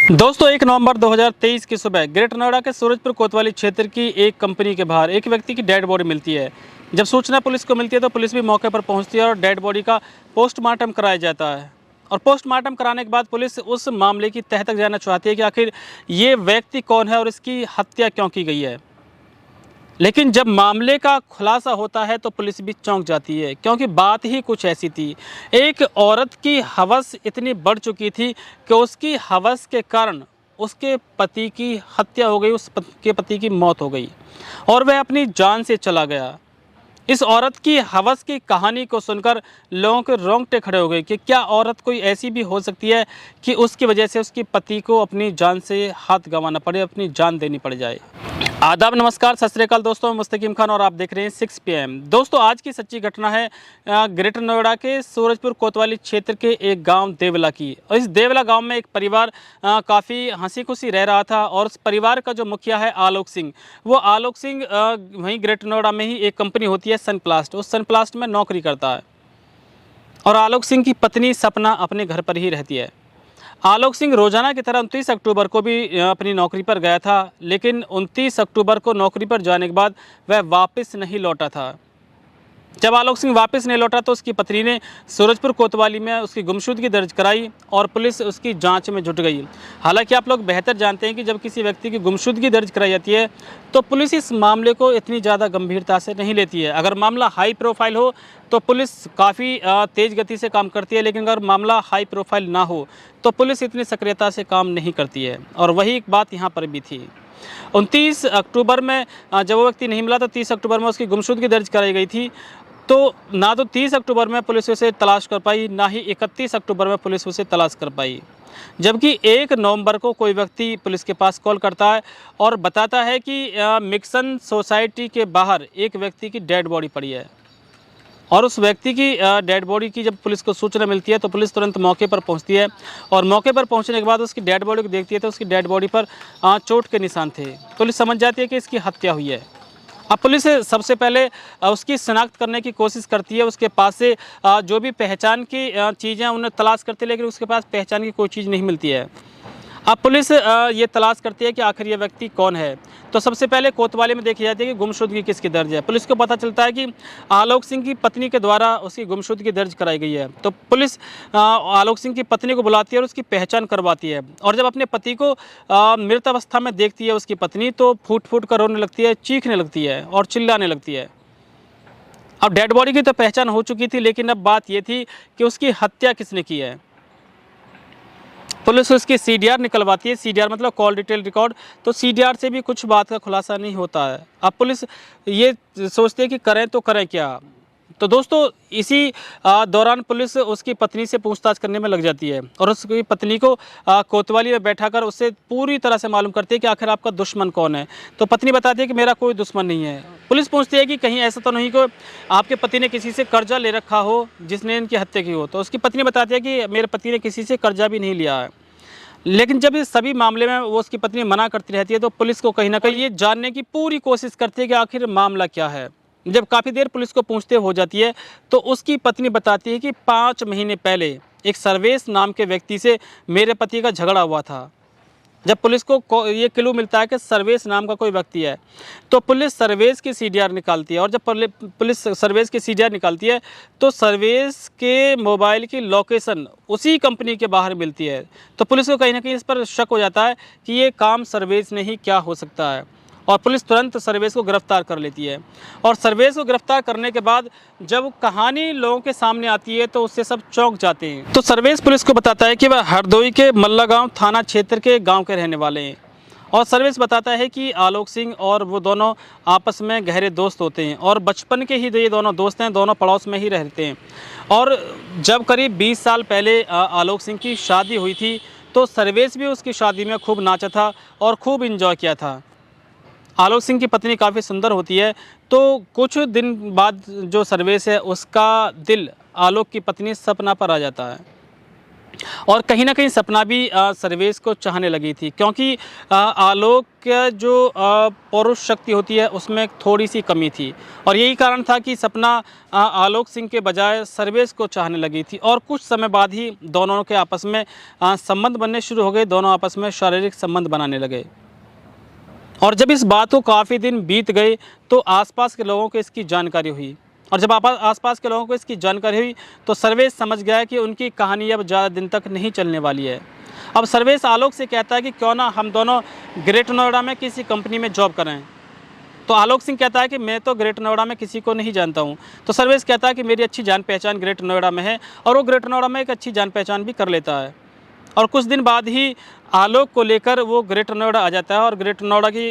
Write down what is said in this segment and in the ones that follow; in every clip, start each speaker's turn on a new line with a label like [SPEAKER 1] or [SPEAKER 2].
[SPEAKER 1] दोस्तों 1 नवंबर 2023 की सुबह ग्रेटर नोएडा के सूरजपुर कोतवाली क्षेत्र की एक कंपनी के बाहर एक व्यक्ति की डेड बॉडी मिलती है। जब सूचना पुलिस को मिलती है तो पुलिस भी मौके पर पहुंचती है और डेड बॉडी का पोस्टमार्टम कराया जाता है। और पोस्टमार्टम कराने के बाद पुलिस उस मामले की तह तक जानना चाहती है कि आखिर ये व्यक्ति कौन है और इसकी हत्या क्यों की गई है। लेकिन जब मामले का खुलासा होता है तो पुलिस भी चौंक जाती है, क्योंकि बात ही कुछ ऐसी थी। एक औरत की हवस इतनी बढ़ चुकी थी कि उसकी हवस के कारण उसके पति की हत्या हो गई, उसके पति की मौत हो गई और वह अपनी जान से चला गया। इस औरत की हवस की कहानी को सुनकर लोगों के रोंगटे खड़े हो गए कि क्या औरत कोई ऐसी भी हो सकती है कि उसकी वजह से उसके पति को अपनी जान से हाथ गंवाना पड़े, अपनी जान देनी पड़ जाए। आदाब, नमस्कार, सत श्री अकाल दोस्तों, मैं मुस्तकीम खान और आप देख रहे हैं 6 PM। दोस्तों आज की सच्ची घटना है ग्रेटर नोएडा के सूरजपुर कोतवाली क्षेत्र के एक गांव देवला की। और इस देवला गांव में एक परिवार काफ़ी हंसी खुशी रह रहा था और उस परिवार का जो मुखिया है आलोक सिंह, वो आलोक सिंह वहीं ग्रेटर नोएडा में ही एक कंपनी होती है सनप्लास्ट, उस सनप्लास्ट में नौकरी करता है। और आलोक सिंह की पत्नी सपना अपने घर पर ही रहती है। आलोक सिंह रोजाना की तरह 29 अक्टूबर को भी अपनी नौकरी पर गया था, लेकिन 29 अक्टूबर को नौकरी पर जाने के बाद वह वापस नहीं लौटा था। जब आलोक सिंह वापस नहीं लौटा तो उसकी पत्नी ने सूरजपुर कोतवाली में उसकी गुमशुदगी दर्ज कराई और पुलिस उसकी जांच में जुट गई। हालांकि आप लोग बेहतर जानते हैं कि जब किसी व्यक्ति की गुमशुदगी दर्ज कराई जाती है तो पुलिस इस मामले को इतनी ज़्यादा गंभीरता से नहीं लेती है। अगर मामला हाई प्रोफाइल हो तो पुलिस काफ़ी तेज़ गति से काम करती है, लेकिन अगर मामला हाई प्रोफाइल ना हो तो पुलिस इतनी सक्रियता से काम नहीं करती है। और वही एक बात यहाँ पर भी थी। 29 अक्टूबर में जब वो व्यक्ति नहीं मिला तो 30 अक्टूबर में उसकी गुमशुदगी दर्ज कराई गई थी। तो ना तो 30 अक्टूबर में पुलिस उसे तलाश कर पाई, ना ही 31 अक्टूबर में पुलिस उसे तलाश कर पाई। जबकि 1 नवंबर को कोई व्यक्ति पुलिस के पास कॉल करता है और बताता है कि मिक्सन सोसाइटी के बाहर एक व्यक्ति की डेड बॉडी पड़ी है। और उस व्यक्ति की डेड बॉडी की जब पुलिस को सूचना मिलती है तो पुलिस तुरंत मौके पर पहुंचती है और मौके पर पहुंचने के बाद उसकी डेड बॉडी को देखती है तो उसकी डेड बॉडी पर चोट के निशान थे। पुलिस समझ जाती है कि इसकी हत्या हुई है। अब पुलिस सबसे पहले उसकी शिनाख्त करने की कोशिश करती है, उसके पास से जो भी पहचान की चीज़ें उन्हें तलाश करती है, लेकिन उसके पास पहचान की कोई चीज़ नहीं मिलती है। अब पुलिस ये तलाश करती है कि आखिर ये व्यक्ति कौन है। तो सबसे पहले कोतवाली में देखी जाती है कि गुमशुदगी किसकी दर्ज है। पुलिस को पता चलता है कि आलोक सिंह की पत्नी के द्वारा उसकी गुमशुदगी दर्ज कराई गई है। तो पुलिस आलोक सिंह की पत्नी को बुलाती है और उसकी पहचान करवाती है। और जब अपने पति को मृत अवस्था में देखती है उसकी पत्नी, तो फूट फूट कर रोने लगती है, चीखने लगती है और चिल्लाने लगती है। अब डेड बॉडी की तो पहचान हो चुकी थी, लेकिन अब बात ये थी कि उसकी हत्या किसने की है। पुलिस उसकी CDR निकलवाती है। CDR मतलब कॉल डिटेल रिकॉर्ड। तो CDR से भी कुछ बात का खुलासा नहीं होता है। अब पुलिस ये सोचती है कि करें तो करें क्या। तो दोस्तों इसी दौरान पुलिस उसकी पत्नी से पूछताछ करने में लग जाती है और उसकी पत्नी को कोतवाली में बैठाकर उससे पूरी तरह से मालूम करती है कि आखिर आपका दुश्मन कौन है। तो पत्नी बताती है कि मेरा कोई दुश्मन नहीं है। पुलिस पूछती है कि कहीं ऐसा तो नहीं कि आपके पति ने किसी से कर्जा ले रखा हो जिसने इनकी हत्या की हो। तो उसकी पत्नी बताती है कि मेरे पति ने किसी से कर्जा भी नहीं लिया है। लेकिन जब इस सभी मामले में वो उसकी पत्नी मना करती रहती है तो पुलिस को कहीं ना कहीं ये जानने की पूरी कोशिश करती है कि आखिर मामला क्या है। जब काफ़ी देर पुलिस को पूछते हो जाती है तो उसकी पत्नी बताती है कि 5 महीने पहले एक सर्वेश नाम के व्यक्ति से मेरे पति का झगड़ा हुआ था। जब पुलिस को ये क्लू मिलता है कि सर्वेश नाम का कोई व्यक्ति है तो पुलिस सर्वेश की CDR निकालती है। और जब पुलिस सर्वेश की CDR निकालती है तो सर्वेश के मोबाइल की लोकेशन उसी कंपनी के बाहर मिलती है। तो पुलिस को कहीं ना कहीं इस पर शक हो जाता है कि ये काम सर्वेश ने ही क्या हो सकता है और पुलिस तुरंत सर्वेश को गिरफ्तार कर लेती है। और सर्वेश को गिरफ्तार करने के बाद जब कहानी लोगों के सामने आती है तो उससे सब चौंक जाते हैं। तो सर्वेश पुलिस को बताता है कि वह हरदोई के मल्ला गांव थाना क्षेत्र के गांव के रहने वाले हैं। और सर्वेश बताता है कि आलोक सिंह और वो दोनों आपस में गहरे दोस्त होते हैं और बचपन के ही ये दोनों दोस्त हैं, दोनों पड़ोस में ही रहते हैं। और जब करीब 20 साल पहले आलोक सिंह की शादी हुई थी तो सर्वेश भी उसकी शादी में खूब नाचा था और खूब इंजॉय किया था। आलोक सिंह की पत्नी काफ़ी सुंदर होती है। तो कुछ दिन बाद जो सर्वेश है उसका दिल आलोक की पत्नी सपना पर आ जाता है। और कहीं न कहीं सपना भी सर्वेश को चाहने लगी थी, क्योंकि आलोक का जो पौरुष शक्ति होती है उसमें थोड़ी-सी कमी थी और यही कारण था कि सपना आलोक सिंह के बजाय सर्वेश को चाहने लगी थी। और कुछ समय बाद ही दोनों के आपस में संबंध बनने शुरू हो गए, दोनों आपस में शारीरिक संबंध बनाने लगे। और जब इस बात को काफ़ी दिन बीत गए तो आसपास के लोगों को इसकी जानकारी हुई, और जब आसपास के लोगों को इसकी जानकारी हुई तो सर्वेश समझ गया कि उनकी कहानी अब ज़्यादा दिन तक नहीं चलने वाली है। अब सर्वेश आलोक से कहता है कि क्यों ना हम दोनों ग्रेटर नोएडा में किसी कंपनी में जॉब करें। तो आलोक सिंह कहता है कि मैं तो ग्रेटर नोएडा में किसी को नहीं जानता हूँ। तो सर्वेश कहता है कि मेरी अच्छी जान पहचान ग्रेटर नोएडा में है, और वो ग्रेटर नोएडा में एक अच्छी जान पहचान भी कर लेता है। और कुछ दिन बाद ही आलोक को लेकर वो ग्रेटर नोएडा आ जाता है, और ग्रेटर नोएडा की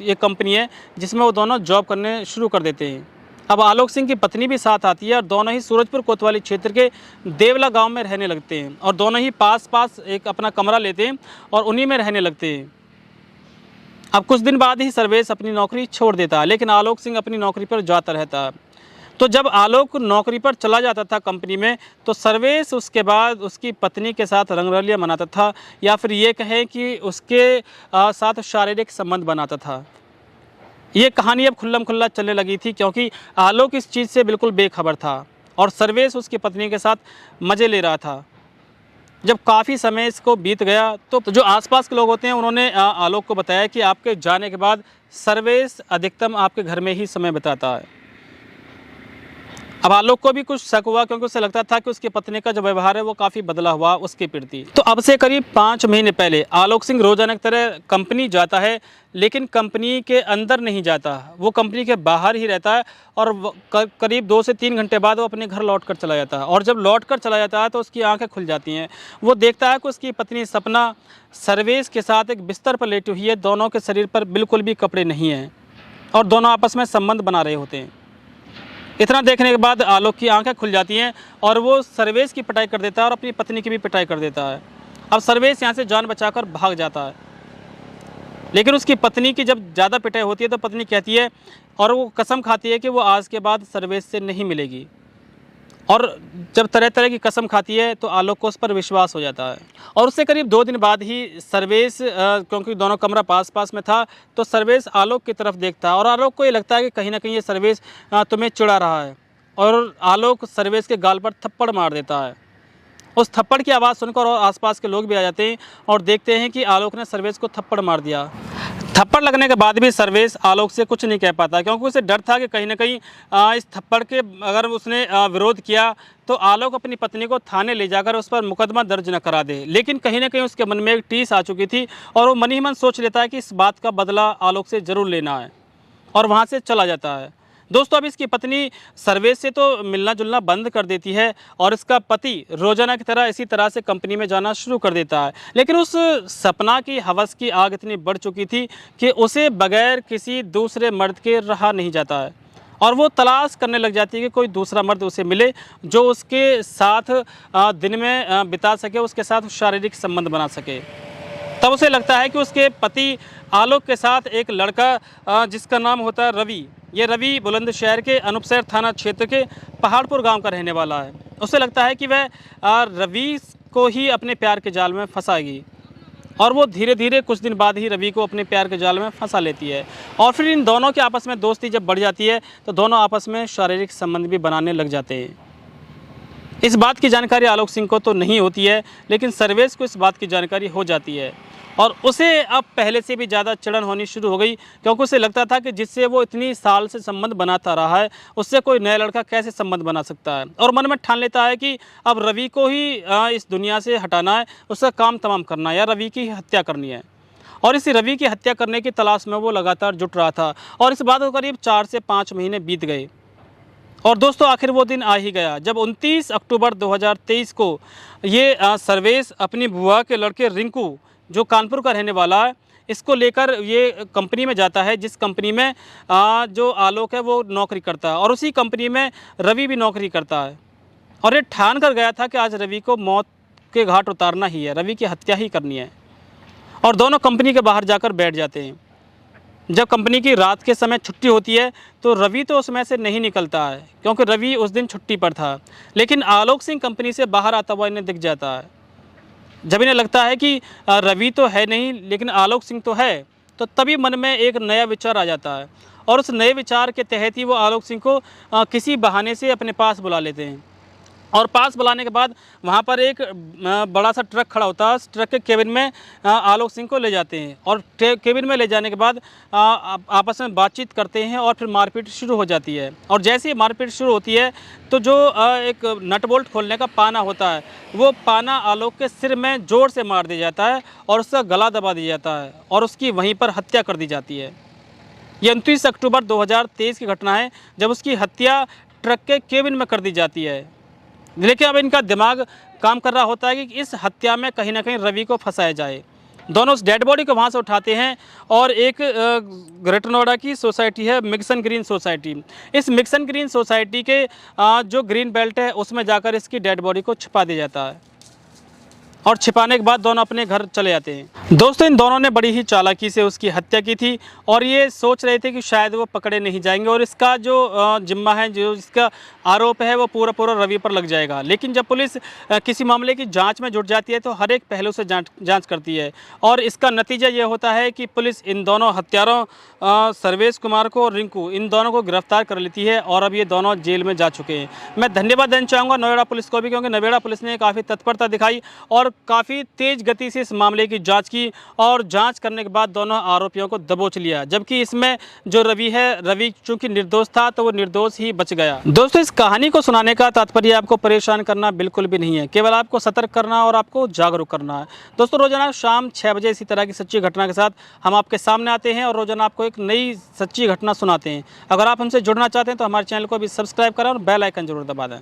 [SPEAKER 1] एक कंपनी है जिसमें वो दोनों जॉब करने शुरू कर देते हैं। अब आलोक सिंह की पत्नी भी साथ आती है और दोनों ही सूरजपुर कोतवाली क्षेत्र के देवला गांव में रहने लगते हैं, और दोनों ही पास एक अपना कमरा लेते हैं और उन्हीं में रहने लगते हैं। अब कुछ दिन बाद ही सर्वेश अपनी नौकरी छोड़ देता है, लेकिन आलोक सिंह अपनी नौकरी पर जाता रहता है। तो जब आलोक नौकरी पर चला जाता था कंपनी में, तो सर्वेश उसके बाद उसकी पत्नी के साथ रंगरलियां मनाता था, या फिर ये कहें कि उसके साथ शारीरिक संबंध बनाता था। ये कहानी अब खुल्लम खुल्ला चलने लगी थी, क्योंकि आलोक इस चीज़ से बिल्कुल बेखबर था और सर्वेश उसकी पत्नी के साथ मज़े ले रहा था। जब काफ़ी समय इसको बीत गया तो जो आसपास के लोग होते हैं उन्होंने आलोक को बताया कि आपके जाने के बाद सर्वेश अधिकतम आपके घर में ही समय बिताता है। अब आलोक को भी कुछ शक हुआ, क्योंकि उसे लगता था कि उसकी पत्नी का जो व्यवहार है वो काफ़ी बदला हुआ उसके प्रति। तो अब से करीब 5 महीने पहले आलोक सिंह रोजाना की तरह कंपनी जाता है, लेकिन कंपनी के अंदर नहीं जाता, वो कंपनी के बाहर ही रहता है, और करीब 2 से 3 घंटे बाद वो अपने घर लौट कर चला जाता है। और जब लौट कर चला जाता है तो उसकी आंखें खुल जाती हैं। वो देखता है कि उसकी पत्नी सपना सर्वेश के साथ एक बिस्तर पर लेटी हुई है, दोनों के शरीर पर बिल्कुल भी कपड़े नहीं हैं और दोनों आपस में संबंध बना रहे होते हैं। इतना देखने के बाद आलोक की आंखें खुल जाती हैं और वो सर्वेश की पिटाई कर देता है और अपनी पत्नी की भी पिटाई कर देता है। अब सर्वेश यहाँ से जान बचाकर भाग जाता है, लेकिन उसकी पत्नी की जब ज़्यादा पिटाई होती है तो पत्नी कहती है और वो कसम खाती है कि वो आज के बाद सर्वेश से नहीं मिलेगी। और जब तरह तरह की कसम खाती है तो आलोक को उस पर विश्वास हो जाता है। और उससे करीब 2 दिन बाद ही सर्वेश, क्योंकि दोनों कमरा पास पास में था, तो सर्वेश आलोक की तरफ देखता है और आलोक को ये लगता है कि कहीं ना कहीं ये सर्वेश तुम्हें चिढ़ा रहा है, और आलोक सर्वेश के गाल पर थप्पड़ मार देता है। उस थप्पड़ की आवाज़ सुनकर और आसपास के लोग भी आ जाते हैं और देखते हैं कि आलोक ने सर्वेश को थप्पड़ मार दिया। थप्पड़ लगने के बाद भी सर्वेश आलोक से कुछ नहीं कह पाता, क्योंकि उसे डर था कि कहीं ना कहीं इस थप्पड़ के अगर उसने विरोध किया तो आलोक अपनी पत्नी को थाने ले जाकर उस पर मुकदमा दर्ज न करा दे। लेकिन कहीं ना कहीं उसके मन में एक टीस आ चुकी थी और वो मन ही मन सोच लेता है कि इस बात का बदला आलोक से ज़रूर लेना है, और वहाँ से चला जाता है। दोस्तों, अब इसकी पत्नी सर्वेश से तो मिलना जुलना बंद कर देती है और इसका पति रोजाना की तरह इसी तरह से कंपनी में जाना शुरू कर देता है। लेकिन उस सपना की हवस की आग इतनी बढ़ चुकी थी कि उसे बगैर किसी दूसरे मर्द के रहा नहीं जाता है, और वो तलाश करने लग जाती है कि कोई दूसरा मर्द उसे मिले जो उसके साथ दिन में बिता सके, उसके साथ शारीरिक संबंध बना सके। तब उसे लगता है कि उसके पति आलोक के साथ एक लड़का जिसका नाम होता है रवि, ये रवि बुलंदशहर के अनूपशहर थाना क्षेत्र के पहाड़पुर गांव का रहने वाला है। उसे लगता है कि वह रवि को ही अपने प्यार के जाल में फंसाएगी, और वो धीरे धीरे कुछ दिन बाद ही रवि को अपने प्यार के जाल में फंसा लेती है। और फिर इन दोनों के आपस में दोस्ती जब बढ़ जाती है तो दोनों आपस में शारीरिक संबंध भी बनाने लग जाते हैं। इस बात की जानकारी आलोक सिंह को तो नहीं होती है, लेकिन सर्वेश को इस बात की जानकारी हो जाती है, और उसे अब पहले से भी ज़्यादा चिढ़न होनी शुरू हो गई, क्योंकि उसे लगता था कि जिससे वो इतनी साल से संबंध बनाता रहा है उससे कोई नया लड़का कैसे संबंध बना सकता है। और मन में ठान लेता है कि अब रवि को ही इस दुनिया से हटाना है, उसका काम तमाम करना है या रवि की हत्या करनी है। और इस रवि की हत्या करने की तलाश में वो लगातार जुट रहा था, और इस बात को करीब 4 से 5 महीने बीत गए। और दोस्तों, आखिर वो दिन आ ही गया जब 29 अक्टूबर 2023 को ये सर्वेश अपनी बुआ के लड़के रिंकू, जो कानपुर का रहने वाला है, इसको लेकर ये कंपनी में जाता है जिस कंपनी में जो आलोक है वो नौकरी करता है, और उसी कंपनी में रवि भी नौकरी करता है। और ये ठान कर गया था कि आज रवि को मौत के घाट उतारना ही है, रवि की हत्या ही करनी है। और दोनों कंपनी के बाहर जाकर बैठ जाते हैं। जब कंपनी की रात के समय छुट्टी होती है तो रवि तो उसमें से नहीं निकलता है, क्योंकि रवि उस दिन छुट्टी पर था, लेकिन आलोक सिंह कंपनी से बाहर आता हुआ इन्हें दिख जाता है। जब इन्हें लगता है कि रवि तो है नहीं लेकिन आलोक सिंह तो है, तो तभी मन में एक नया विचार आ जाता है और उस नए विचार के तहत ही वो आलोक सिंह को किसी बहाने से अपने पास बुला लेते हैं। और पास बुलाने के बाद वहाँ पर एक बड़ा सा ट्रक खड़ा होता है। उस ट्रक के केबिन में आलोक सिंह को ले जाते हैं और केबिन में ले जाने के बाद आपस में बातचीत करते हैं और फिर मारपीट शुरू हो जाती है। और जैसे ही मारपीट शुरू होती है तो जो एक नट बोल्ट खोलने का पाना होता है, वो पाना आलोक के सिर में ज़ोर से मार दिया जाता है और उसका गला दबा दिया जाता है और उसकी वहीं पर हत्या कर दी जाती है। ये 29 अक्टूबर 2023 की घटना है, जब उसकी हत्या ट्रक के केबिन में कर दी जाती है। लेकिन अब इनका दिमाग काम कर रहा होता है कि इस हत्या में कहीं ना कहीं रवि को फंसाया जाए। दोनों उस डेड बॉडी को वहाँ से उठाते हैं और एक ग्रेटर नोएडा की सोसाइटी है मिक्सन ग्रीन सोसाइटी। इस मिक्सन ग्रीन सोसाइटी के जो ग्रीन बेल्ट है उसमें जाकर इसकी डेड बॉडी को छिपा दिया जाता है और छिपाने के बाद दोनों अपने घर चले जाते हैं। दोस्तों, इन दोनों ने बड़ी ही चालाकी से उसकी हत्या की थी और ये सोच रहे थे कि शायद वो पकड़े नहीं जाएंगे और इसका जो जिम्मा है, जो इसका आरोप है, वो पूरा रवि पर लग जाएगा। लेकिन जब पुलिस किसी मामले की जांच में जुट जाती है तो हर एक पहलू से जांच करती है और इसका नतीजा ये होता है कि पुलिस इन दोनों हत्यारों सर्वेश कुमार को और रिंकू, इन दोनों को गिरफ्तार कर लेती है और अब ये दोनों जेल में जा चुके हैं। मैं धन्यवाद देना चाहूँगा नोएडा पुलिस को भी, क्योंकि नोएडा पुलिस ने काफ़ी तत्परता दिखाई और काफ़ी तेज़ गति से इस मामले की जांच की और जांच करने के बाद दोनों आरोपियों को दबोच लिया। जबकि इसमें जो रवि है, रवि चूंकि निर्दोष था तो वो निर्दोष ही बच गया। दोस्तों, इस कहानी को सुनाने का तात्पर्य आपको परेशान करना बिल्कुल भी नहीं है, केवल आपको सतर्क करना और आपको जागरूक करना है। दोस्तों, रोजाना शाम 6 बजे इसी तरह की सच्ची घटना के साथ हम आपके सामने आते हैं और रोजाना आपको एक नई सच्ची घटना सुनाते हैं। अगर आप हमसे जुड़ना चाहते हैं तो हमारे चैनल को भी सब्सक्राइब करें और बेल आइकन जरूर दबा दें।